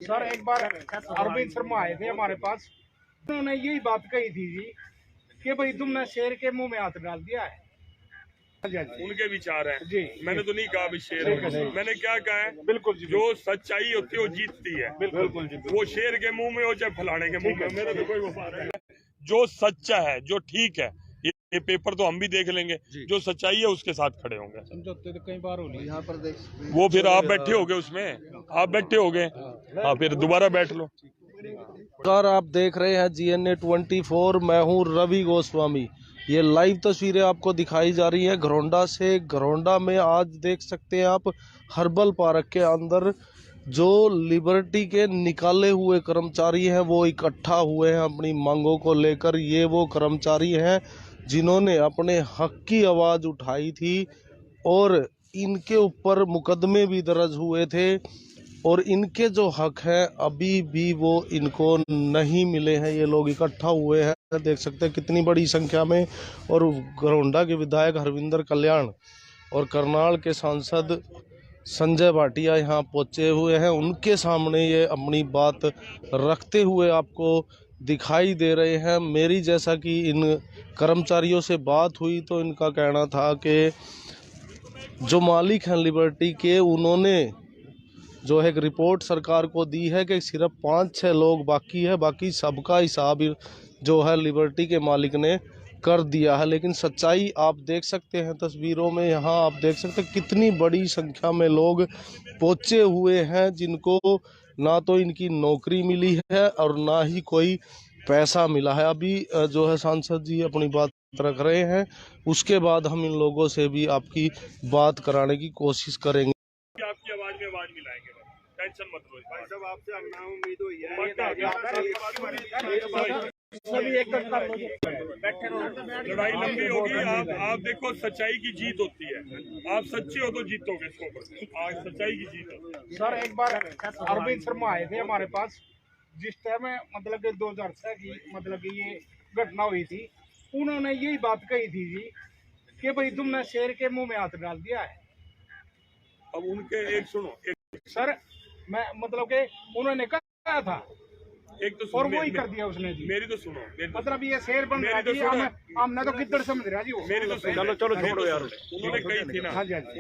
Sir एक बार अरविंद शर्मा आए थे हमारे पास, उन्होंने यही बात कही थी जी कि भाई तुमने शेर के मुंह में हाथ डाल दिया है। उनके विचार हैं जी, मैंने तो नहीं कहा अभी शेर है। मैंने क्या कहा है, बिल्कुल जी, जो सच्चाई होती है वो जीतती है। बिल्कुल जी, वो शेर के मुंह में हो चाहे फलाने के मुंह में, मेरा तो कोई वफाद नहीं। जो सच्चा है, जो ठीक है, ये पेपर तो हम भी देख लेंगे। जो सच्चाई है उसके साथ खड़े होंगे। समझौते तो कई बार हो यहाँ पर देख, वो फिर आप बैठे होगे उसमें, आप बैठे होगे, हाँ फिर दोबारा बैठ लो। सर आप देख रहे हैं GNA 24। मैं हूं रवि गोस्वामी। ये लाइव तस्वीरें आपको दिखाई जा रही है घरौंडा से। घरौंडा में आज देख सकते हैं आप हर्बल पार्क के अंदर जो लिबर्टी के निकाले हुए कर्मचारी हैं वो इकट्ठा हुए हैं अपनी मांगों को लेकर। ये वो कर्मचारी हैं जिन्होंने अपने हक की आवाज़ उठाई थी और इनके ऊपर मुकदमे भी दर्ज हुए थे और इनके जो हक हैं अभी भी वो इनको नहीं मिले हैं। ये लोग इकट्ठा हुए हैं, देख सकते हैं कितनी बड़ी संख्या में। और घरौंडा के विधायक हरविंदर कल्याण और करनाल के सांसद संजय भाटिया यहाँ पहुँचे हुए हैं। उनके सामने ये अपनी बात रखते हुए आपको दिखाई दे रहे हैं। मेरी जैसा कि इन कर्मचारियों से बात हुई तो इनका कहना था कि जो मालिक हैं लिबर्टी के, उन्होंने जो है एक रिपोर्ट सरकार को दी है कि सिर्फ 5-6 लोग बाकी है, बाकी सबका हिसाब जो है लिबर्टी के मालिक ने कर दिया है। लेकिन सच्चाई आप देख सकते हैं तस्वीरों में। यहाँ आप देख सकते हैं कितनी बड़ी संख्या में लोग पहुँचे हुए हैं जिनको ना तो इनकी नौकरी मिली है और ना ही कोई पैसा मिला है। अभी जो है सांसद जी अपनी बात रख रहे हैं, उसके बाद हम इन लोगों से भी आपकी बात कराने की कोशिश करेंगे। आपकी आवाज में आवाज मिलाएंगे, टेंशन मत लो भाई साहब। आपसे उम्मीद हुई है लड़ाई लंबी होगी। आप देखो सच्चाई की जीत होती है। आप सच्चे हो तो जीतोगे इसको। आज सच्चाई की जीत है। सर एक बार अरविंद शर्मा आए थे हमारे पास, जिस टाइम मतलब कि 2006 की मतलब कि ये घटना हुई थी, उन्होंने यही बात कही थी जी कि भाई तुमने शेर के मुंह में हाथ डाल दिया है। अब उनके एक सुनो, सर मैं मतलब कि उन्होंने कहा था एक तो और वही कर दिया उसने जी। मेरी तो सुनो, मतलब ये शेर बन रहा जी, हमने तो किधर समझ रहा जी वो। मेरी तो चलो छोड़ो यार। उन्होंने कही थी ना,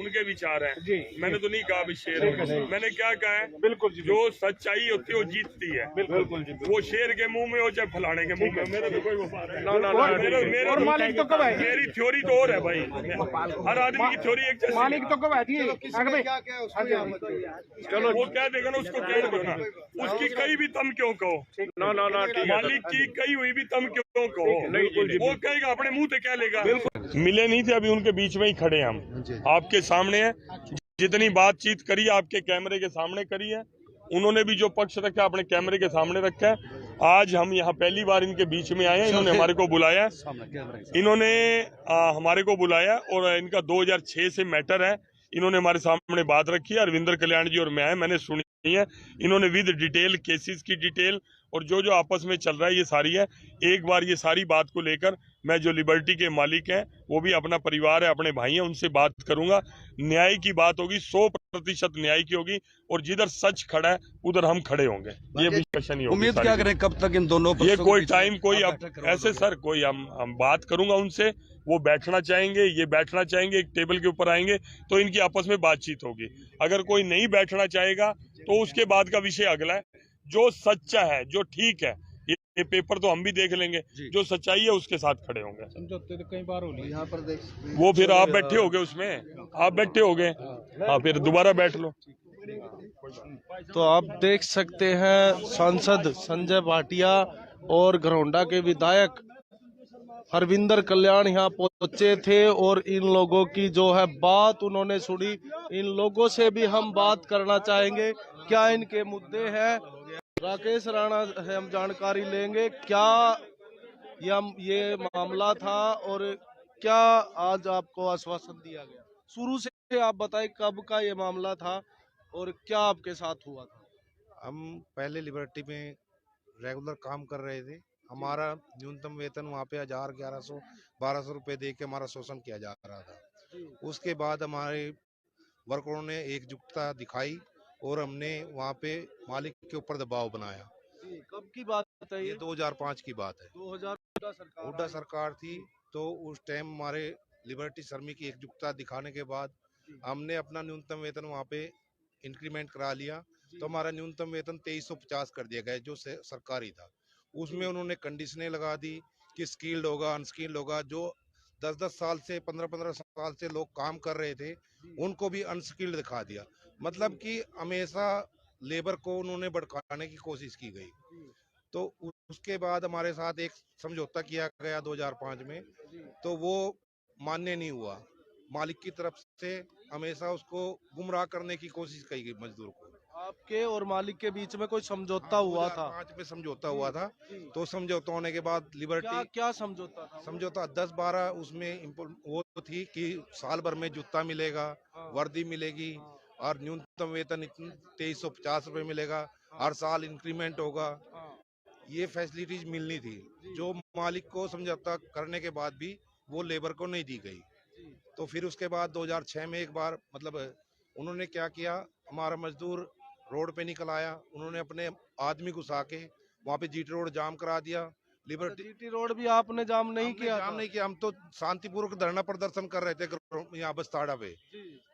उनके विचार हैं जी, मैंने तो नहीं कहा अभी शेर है। मैंने क्या कहा है, बिल्कुल जी, जो सच्चाई होती है वो जीतती है। बिल्कुल जी, वो शेर के मुंह में हो चाहे फलाने के मुंह में, मेरा तो कोई वफाद नहीं। और मालिक तो कब है? मेरी थ्योरी तो और है भाई, हर आदमी की थ्योरी एक जैसी। मालिक तो कब है जी? चलो वो क्या देगा ना, उसको कह दो ना, उसकी कहीं भी तुम क्यों कहो। ना मालिक की कही हुई भी तुम क्यों कहो। वो कहेगा अपने मुंह से क्या लेगा। मिले नहीं थे, अभी उनके बीच में ही खड़े हम आपके सामने हैं। जितनी बातचीत करी आपके कैमरे के सामने करी है, उन्होंने भी जो पक्ष रखा अपने कैमरे के सामने रखा है। आज हम यहाँ पहली बार इनके बीच में आए हैं। इन्होंने हमारे को बुलाया, इन्होंने हमारे को बुलाया और इनका 2006 से मैटर है। इन्होंने हमारे सामने बात रखी है, अरविंदर कल्याण जी और मैं, मैंने सुनी है। इन्होंने विद डिटेल केसेस की डिटेल और जो जो आपस में चल रहा है ये सारी है। एक बार ये सारी बात को लेकर मैं जो लिबर्टी के मालिक हैं, वो भी अपना परिवार है, अपने भाई हैं, उनसे बात करूंगा। न्याय की बात होगी, 100% न्याय की होगी और जिधर सच खड़ा है उधर हम खड़े होंगे। ये डिस्कशन ही होगी। उम्मीद क्या करें कब तक इन दोनों ये कोई टाइम कोई अब ऐसे सर कोई हम बात करूंगा उनसे, वो बैठना चाहेंगे, ये बैठना चाहेंगे, एक टेबल के ऊपर आएंगे तो इनकी आपस में बातचीत होगी। अगर कोई नहीं बैठना चाहेगा तो उसके बाद का विषय अगला है। जो सच्चा है, जो ठीक है, ये पेपर तो हम भी देख लेंगे। जो सच्चाई है उसके साथ खड़े होंगे। समझौते तो कई बार हो यहाँ पर देख, वो फिर आप बैठे होगे उसमें, आप बैठे होगे, हाँ फिर दोबारा बैठ लो। तो आप देख सकते हैं सांसद संजय भाटिया और घरौंडा के विधायक हरविंदर कल्याण यहाँ पहुंचे थे और इन लोगों की जो है बात उन्होंने सुनी। इन लोगों से भी हम बात करना चाहेंगे, क्या इनके मुद्दे हैं। राकेश राणा से हम जानकारी लेंगे क्या ये मामला था और क्या आज आपको आश्वासन दिया गया। शुरू से आप बताएं कब का ये मामला था और क्या आपके साथ हुआ था। हम पहले लिबर्टी में रेगुलर काम कर रहे थे। हमारा न्यूनतम वेतन वहाँ पे 1000, 1100, 1200 रुपए दे के हमारा शोषण किया जा रहा था। उसके बाद हमारे वर्करों ने एकजुटता दिखाई और हमने वहाँ पे मालिक के ऊपर दबाव बनाया। जी, कब की बात है ये ये? 2005 की बात है। 2000 का सरकार हुड्डा आई। सरकार थी, तो उस टाइम हमारे लिबर्टी श्रमिक की एकजुटता दिखाने के बाद हमने अपना न्यूनतम वेतन वहाँ पे इंक्रीमेंट करा लिया। तो हमारा न्यूनतम वेतन 2350 कर दिया गया, जो सरकारी था। उसमें उन्होंने कंडीशनें लगा दी कि स्किल्ड होगा, अनस्किल्ड होगा। जो 10-10 साल से 15-15 साल से लोग काम कर रहे थे, उनको भी अनस्किल्ड दिखा दिया। मतलब कि हमेशा लेबर को उन्होंने भड़काने की कोशिश की गई। तो उसके बाद हमारे साथ एक समझौता किया गया 2005 में, तो वो मान्य नहीं हुआ। मालिक की तरफ से हमेशा उसको गुमराह करने की कोशिश की गई मजदूर को। आपके और मालिक के बीच में कोई समझौता हुआ था? 2005 में समझौता हुआ था। तो समझौता होने के बाद क्या लिबर्टी क्या समझौता था वो? समझौता 10-12 उसमें वो थी कि साल भर में जूता मिलेगा, वर्दी मिलेगी, और न्यूनतम वेतन 2350 रुपये मिलेगा, हर साल इंक्रीमेंट होगा। ये फैसिलिटीज मिलनी थी, जो मालिक को समझौता करने के बाद भी वो लेबर को नहीं दी गई। तो फिर उसके बाद 2006 में एक बार मतलब उन्होंने क्या किया, हमारा मजदूर रोड पे निकल आया। उन्होंने अपने आदमी घुसा के वहाँ पे जीटी रोड जाम करा दिया। लिबर्टी जीटी रोड भी आपने जाम नहीं हमने किया जाम था? नहीं किया, हम तो शांतिपूर्वक धरना प्रदर्शन कर रहे थे यहाँ बस्ताड़ा पे।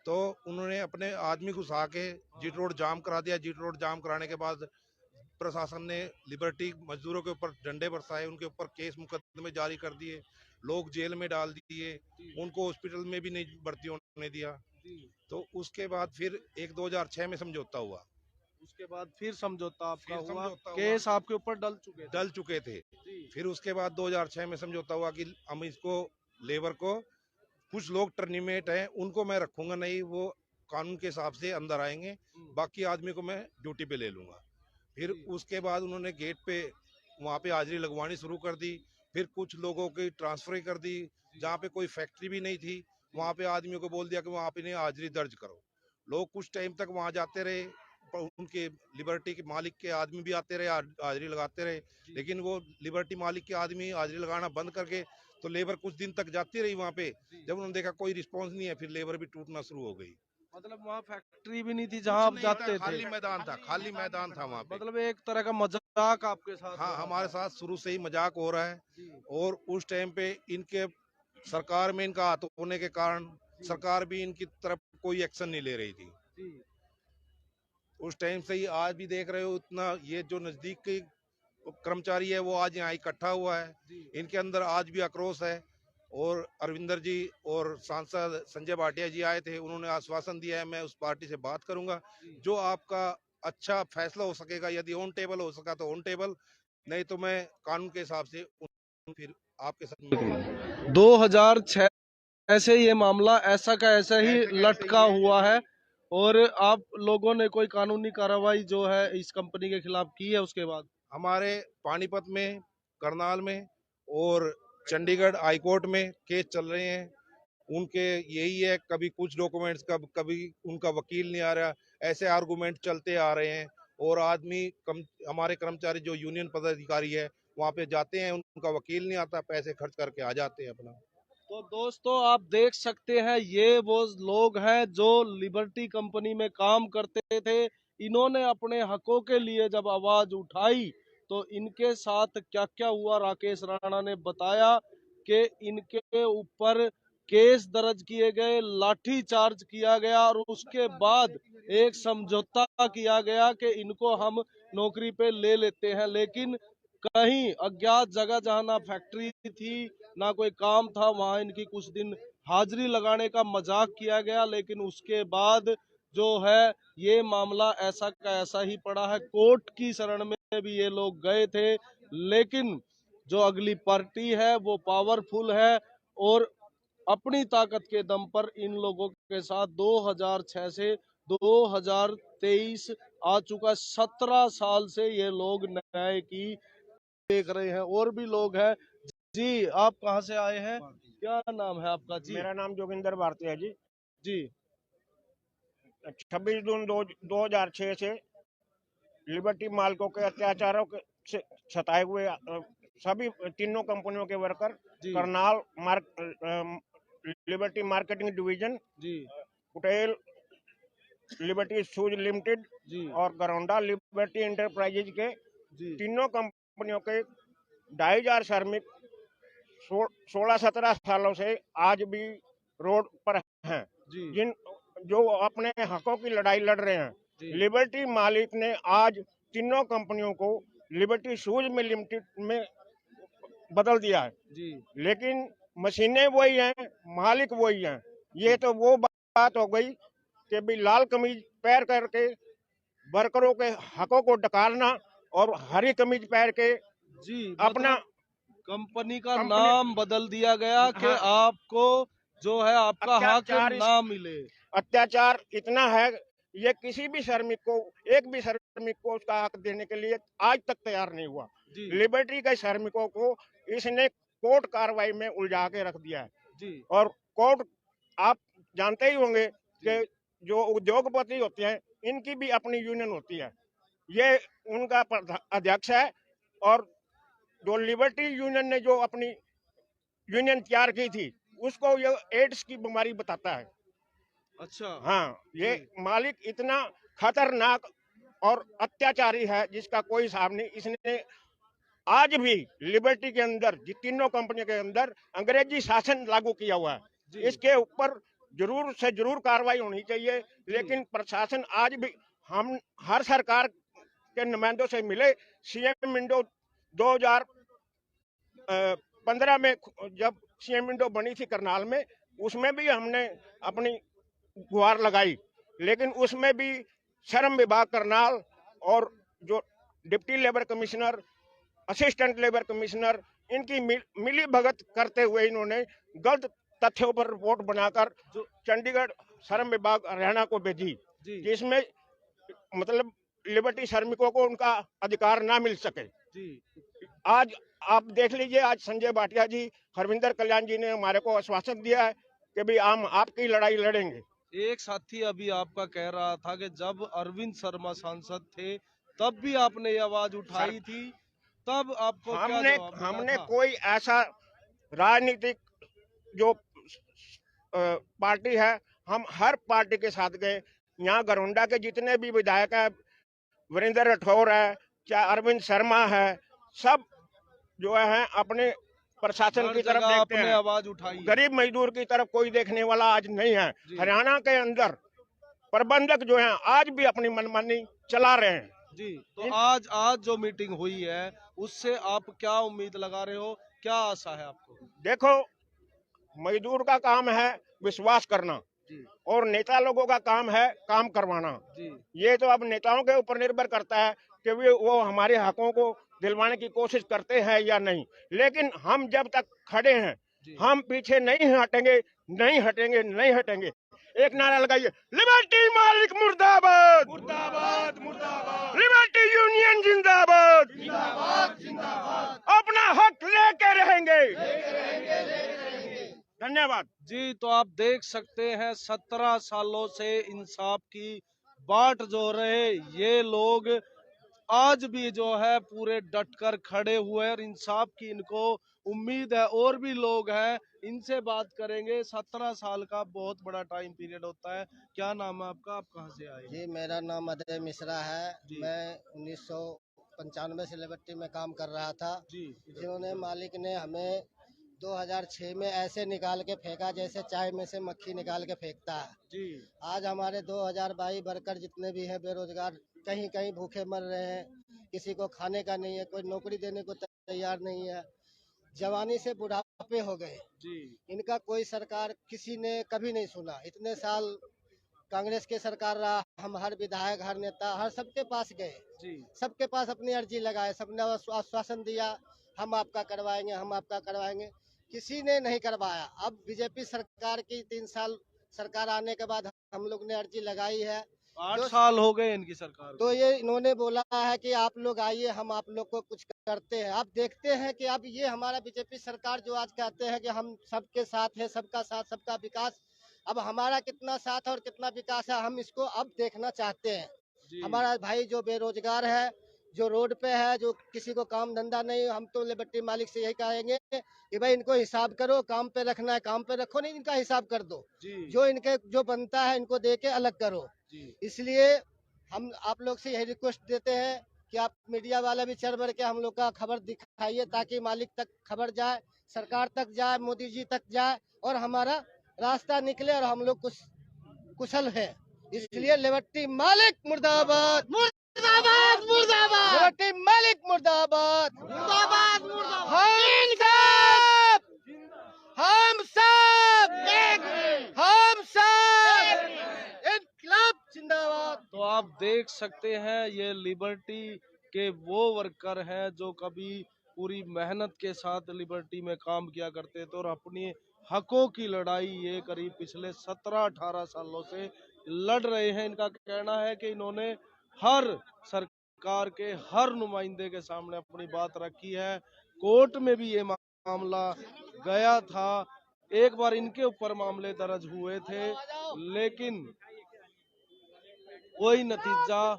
तो उन्होंने अपने आदमी घुसा के जीटी रोड जाम करा दिया। जीटी रोड जाम कराने के बाद प्रशासन ने लिबर्टी मजदूरों के ऊपर डंडे बरसाए, उनके ऊपर केस मुकदमे जारी कर दिए, लोग जेल में डाल दिए, उनको हॉस्पिटल में भी नहीं भर्ती होने दिया। तो उसके बाद फिर एक 2006 में समझौता हुआ। उसके बाद फिर समझौता आपका फिर हुआ? समझौता हुआ। केस आपके ऊपर डल चुके थे? फिर उसके बाद 2006 में समझौता हुआ कि हम इसको लेबर को, कुछ लोग टर्मिनेट हैं उनको मैं रखूंगा नहीं, वो कानून के हिसाब से अंदर आएंगे, बाकी आदमी को मैं ड्यूटी पे ले लूंगा। फिर उसके बाद उन्होंने गेट पे वहाँ पे हाजिरी लगवानी शुरू कर दी। फिर कुछ लोगों की ट्रांसफर कर दी, जहाँ पे कोई फैक्ट्री भी नहीं थी वहाँ पे आदमियों को बोल दिया कि वहाँ पे नहीं हाजिरी दर्ज करो। लोग कुछ टाइम तक वहाँ जाते रहे, पर उनके लिबर्टी के मालिक के आदमी भी आते रहे, हाजिरी लगाते रहे। लेकिन वो लिबर्टी मालिक के आदमी हाजिरी लगाना बंद करके, तो लेबर कुछ दिन तक जाती रही वहाँ पे। जब उन्होंने देखा कोई रिस्पॉन्स नहीं है, फिर लेबर भी टूटना शुरू हो गई। मतलब वहाँ फैक्ट्री भी नहीं थी जहाँ आप जाते थे? खाली मैदान था, खाली मैदान था वहाँ पे। मतलब एक तरह का मजाक आपके साथ हाँ, हो रहा हमारे था। साथ शुरू से ही मजाक हो रहा है। और उस टाइम पे इनके सरकार में इनका हाथ होने के कारण सरकार भी इनकी तरफ कोई एक्शन नहीं ले रही थी। उस टाइम से ही आज भी देख रहे हो, इतना ये जो नजदीक के कर्मचारी है वो आज यहाँ इकट्ठा हुआ है। इनके अंदर आज भी आक्रोश है। और अरविंदर जी और सांसद संजय भाटिया जी आए थे, उन्होंने आश्वासन दिया है मैं उस पार्टी से बात करूंगा, जो आपका अच्छा फैसला हो सकेगा, यदि ऑन टेबल हो सका तो ऑन टेबल, नहीं तो मैं कानून के हिसाब से फिर आपके साथ मिलूंगा। 2006 से ये मामला ऐसा का ऐसा ही लटका हुआ है और आप लोगों ने कोई कानूनी कार्रवाई जो है इस कंपनी के खिलाफ की है उसके बाद? हमारे पानीपत में, करनाल में और चंडीगढ़ हाईकोर्ट में केस चल रहे हैं। उनके यही है, कभी कुछ डॉक्यूमेंट्स, कभी उनका वकील नहीं आ रहा, ऐसे आर्गुमेंट चलते आ रहे हैं। और आदमी हमारे कर्मचारी जो यूनियन पदाधिकारी है वहाँ पे जाते हैं, उनका वकील नहीं आता, पैसे खर्च करके आ जाते हैं अपना। तो दोस्तों आप देख सकते हैं ये वो लोग हैं जो लिबर्टी कंपनी में काम करते थे। इन्होंने अपने हकों के लिए जब आवाज उठाई तो इनके साथ क्या क्या हुआ राकेश राणा ने बताया कि इनके ऊपर केस दर्ज किए गए, लाठी चार्ज किया गया और उसके बाद एक समझौता किया गया कि इनको हम नौकरी पे ले लेते हैं। लेकिन कहीं अज्ञात जगह जहां ना फैक्ट्री थी ना कोई काम था, वहां इनकी कुछ दिन हाजिरी लगाने का मजाक किया गया। लेकिन उसके बाद जो है ये मामला ऐसा का ऐसा ही पड़ा है। कोर्ट की शरण में भी ये लोग गए थे, लेकिन जो अगली पार्टी है वो पावरफुल है और अपनी ताकत के दम पर इन लोगों के साथ 2006 से 2023 आ चुका, 17 साल से ये लोग न्याय की देख रहे हैं। और भी लोग हैं। जी, आप कहाँ से आए हैं? क्या नाम है आपका? जी मेरा नाम जोगिंदर भारती है जी। जी 26 जून 2006 से लिबर्टी मालिकों के अत्याचारों से सताए हुए सभी तीनों कंपनियों के वर्कर, जी करनाल लिबर्टी मार्केटिंग डिवीजन, जी कुटेल लिबर्टी शूज लिमिटेड जी और घरौंडा लिबर्टी इंटरप्राइजेज के जी तीनों कंपनियों के 2500 श्रमिक 16-17 सालों से आज भी रोड पर हैं, जी जिन जो अपने हकों की लड़ाई लड़ रहे हैं। जी लिबर्टी मालिक ने आज तीनों कंपनियों को लिबर्टी शूज में लिमिटेड में बदल दिया है, जी लेकिन मशीनें वही हैं, मालिक वही हैं। ये तो वो बात हो गई कि भी लाल कमीज पहन करके वर्करों के हकों को डकारना और हरी कमीज पहन के जी अपना कंपनी का कंपनी- नाम बदल दिया गया कि हाँ। आपको जो है आपका हक अत्याचार ना मिले। अत्याचार इतना है, ये किसी भी श्रमिक को, एक भी श्रमिक को उसका हक देने के लिए आज तक तैयार नहीं हुआ। जी लिबर्टी के श्रमिकों को इसने कोर्ट कार्रवाई में उलझा के रख दिया है। जी और कोर्ट, आप जानते ही होंगे कि जो उद्योगपति होते हैं इनकी भी अपनी यूनियन होती है, ये उनका अध्यक्ष है। और जो लिबर्टी यूनियन ने जो अपनी यूनियन तैयार की थी उसको ये एड्स की बीमारी बताता है। अच्छा हाँ, ये मालिक इतना खतरनाक और अत्याचारी है जिसका कोई हिसाब नहीं। इसने आज भी लिबर्टी के अंदर, तीनों कंपनियों के अंदर अंग्रेजी शासन लागू किया हुआ है। जी इसके ऊपर जरूर से जरूर कार्रवाई होनी चाहिए, लेकिन प्रशासन आज भी, हम हर सरकार के नुमाइंदों से मिले, सीएम विंडो 2015 में जब सीएम विंडो बनी थी करनाल में, उसमें भी हमने अपनी गुहार लगाई, लेकिन उसमें भी श्रम विभाग करनाल और जो deputy labour commissioner, assistant labour commissioner, इनकी मिली भगत करते हुए इन्होंने गलत तथ्यों पर रिपोर्ट बनाकर जो चंडीगढ़ श्रम विभाग हरियाणा को भेजी, जी जिसमें मतलब लिबर्टी श्रमिकों को उनका अधिकार ना मिल सके। जी आज आप देख लीजिए, आज संजय भाटिया जी, हरविंदर कल्याण जी ने हमारे को आश्वासन दिया है कि भाई हम आपकी लड़ाई लड़ेंगे। एक साथी अभी आपका कह रहा था कि जब अरविंद शर्मा सांसद थे तब भी आपने ये आवाज उठाई थी, तब आपको क्या हमने जवाब मिला हमने था? कोई ऐसा राजनीतिक जो पार्टी है, हम हर पार्टी के साथ गए। यहाँ घरौंडा के जितने भी विधायक है, वीरेंद्र राठौर है, चाहे अरविंद शर्मा है, सब जो है अपने प्रशासन हर की तरफ जगह देखते आपने हैं। आवाज उठाई है। गरीब मजदूर की तरफ कोई देखने वाला आज नहीं है। जी। हरियाणा के अंदर प्रबंधक जो हैं आज भी अपनी मनमानी चला रहे हैं। जी, तो आज जो मीटिंग हुई है उससे आप क्या उम्मीद लगा रहे हो, क्या आशा है आपको? देखो, मजदूर का काम है विश्वास करना जी और नेता लोगों का काम है काम करवाना। जी ये तो अब नेताओं के ऊपर निर्भर करता है कि वो हमारे हकों को दिलवाने की कोशिश करते हैं या नहीं। लेकिन हम जब तक खड़े हैं, जी हम पीछे नहीं हटेंगे, नहीं हटेंगे, नहीं हटेंगे। एक नारा लगाइए, लिबर्टी मालिक मुर्दाबाद, मुर्दाबाद, मुर्दाबाद, लिबर्टी यूनियन जिंदाबाद, जिंदाबाद, जिंदाबाद, अपना हक लेके रहेंगे, धन्यवाद। जी, तो आप देख सकते हैं 17 सालों से इंसाफ की बाट जो रहे ये लोग आज भी जो है पूरे डटकर खड़े हुए हैं और इंसाफ की इनको उम्मीद है। और भी लोग हैं, इनसे बात करेंगे। 17 साल का बहुत बड़ा टाइम पीरियड होता है। क्या नाम है आपका, आप कहाँ से आए हैं? जी, मेरा नाम अजय मिश्रा है। जी। मैं 1995 से लिबर्टी में काम कर रहा था। जी जिन्होंने मालिक ने हमें 2006 में ऐसे निकाल के फेंका जैसे चाय में से मक्खी निकाल के फेंकता है। जी आज हमारे 2022 वर्कर जितने भी हैं बेरोजगार, कहीं कहीं भूखे मर रहे हैं, किसी को खाने का नहीं है, कोई नौकरी देने को तैयार नहीं है, जवानी से बुढ़ापे हो गए। जी इनका कोई सरकार किसी ने कभी नहीं सुना। इतने साल कांग्रेस के सरकार रहा, हम हर विधायक, हर नेता, हर सबके पास गए, जी सबके पास अपनी अर्जी लगाए, सबने आश्वासन दिया हम आपका करवाएंगे, हम आपका करवाएंगे, किसी ने नहीं करवाया। अब बीजेपी सरकार की 3 साल सरकार आने के बाद हम लोग ने अर्जी लगाई है। 8 साल हो गए इनकी सरकार को। तो ये इन्होंने बोला है कि आप लोग आइए, हम आप लोग को कुछ करते हैं। आप देखते हैं कि अब ये हमारा बीजेपी सरकार जो आज कहते हैं कि हम सबके साथ है, सबका साथ सबका विकास, अब हमारा कितना साथ और कितना विकास है हम इसको अब देखना चाहते हैं। जी हमारा भाई जो बेरोजगार है, जो रोड पे है, जो किसी को काम धंधा नहीं, हम तो लिबर्टी मालिक से यही कहेंगे कि भाई इनको हिसाब करो, काम पे रखना है काम पे रखो, नहीं इनका हिसाब कर दो, जी जो इनके जो बनता है इनको दे के अलग करो। जी इसलिए हम आप लोग से यही रिक्वेस्ट देते हैं कि आप मीडिया वाला भी चढ़ बढ़ के हम लोग का खबर दिखाइए, ताकि मालिक तक खबर जाए, सरकार तक जाए, मोदी जी तक जाए और हमारा रास्ता निकले और हम लोग कुशल है। इसलिए लिबर्टी मालिक मुर्दाबाद, मुर्दाबाद, मुर्दाबाद, लिबर्टी मालिक मुर्दाबाद, मुर्दाबाद, मुर्दाबाद। हम सब इनकलाब जिंदाबाद। तो आप देख सकते हैं ये लिबर्टी के वो वर्कर हैं जो कभी पूरी मेहनत के साथ लिबर्टी में काम किया करते थे और अपनी हकों की लड़ाई ये करीब पिछले 17-18 सालों से लड़ रहे हैं। इनका कहना है कि इन्होंने हर सरकार के हर नुमाइंदे के सामने अपनी बात रखी है। कोर्ट में भी ये मामला गया था, एक बार इनके ऊपर मामले दर्ज हुए थे, लेकिन कोई नतीजा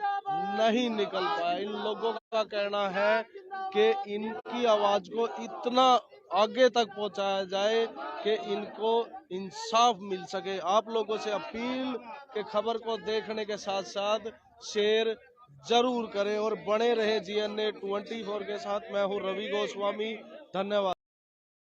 नहीं निकल पाया। इन लोगों का कहना है कि इनकी आवाज को इतना आगे तक पहुंचाया जाए कि इनको इंसाफ मिल सके। आप लोगों से अपील कि खबर को देखने के साथ साथ शेयर जरूर करें और बने रहे GNA 24 के साथ। मैं हूं रवि गोस्वामी, धन्यवाद।